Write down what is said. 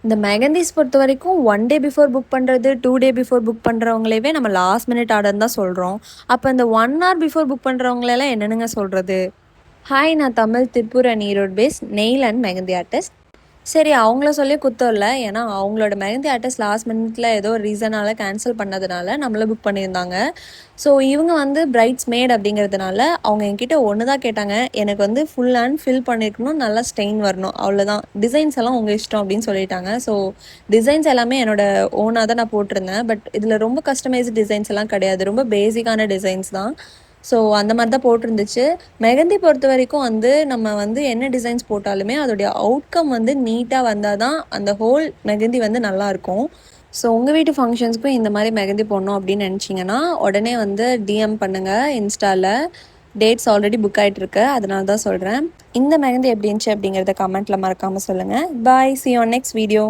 இந்த மெகந்தீஸ் பொறுத்தவரைக்கும் 1 day before book பண்ணுறது, 2 டே பிஃபோர் புக் பண்ணுறவங்களவே நம்ம லாஸ்ட் மினிட் ஆர்டர்ன்னு தான் சொல்கிறோம். அப்போ இந்த 1 ஹவர் பிஃபோர் புக் பண்ணுறவங்களெல்லாம் என்னென்னங்க சொல்கிறது? ஹாய், நான் Tamil, Tiruppur and Erode base nail and mehndi artist. சரி, அவங்கள சொல்லி குத்தம் இல்லை. ஏன்னா அவங்களோட மெகந்தி ஆர்டிஸ்ட் லாஸ்ட் மினிட்ல ஏதோ ஒரு ரீசனால் கேன்சல் பண்ணதுனால நம்மள புக் பண்ணியிருந்தாங்க. ஸோ இவங்க வந்து பிரைட்ஸ் மேட் அப்படிங்கிறதுனால அவங்க என்கிட்ட ஒன்று தான் கேட்டாங்க. எனக்கு வந்து ஃபுல் அண்ட் ஃபில் பண்ணியிருக்கணும், நல்லா ஸ்டெயின் வரணும், அவ்வளோதான். டிசைன்ஸ் எல்லாம் உங்கள் இஷ்டம் அப்படின்னு சொல்லிட்டாங்க. ஸோ டிசைன்ஸ் எல்லாமே என்னோட ஓனாக தான் நான் போட்டிருந்தேன். பட் இதில் ரொம்ப கஸ்டமைஸ்டு டிசைன்ஸ் எல்லாம் கிடையாது, ரொம்ப பேசிக்கான டிசைன்ஸ் தான். ஸோ அந்த மாதிரி தான் போட்டிருந்துச்சு. மெகந்தி பொறுத்த வரைக்கும் வந்து நம்ம வந்து என்ன டிசைன்ஸ் போட்டாலுமே அதோடைய அவுட்கம் வந்து நீட்டாக வந்தால் தான் அந்த ஹோல் மெகந்தி வந்து நல்லாயிருக்கும். ஸோ உங்கள் வீட்டு ஃபங்க்ஷன்ஸ்க்கும் இந்த மாதிரி மெகந்தி போடணும் அப்படின்னு நினச்சிங்கன்னா உடனே வந்து டிஎம் பண்ணுங்கள் இன்ஸ்டாவில். டேட்ஸ் ஆல்ரெடி புக் ஆகிட்டுருக்கு, அதனால தான் சொல்கிறேன். இந்த மெகந்தி எப்படி இருந்துச்சு அப்படிங்கிறத கமெண்ட்டில் மறக்காமல் சொல்லுங்கள். பாய், see you on next video.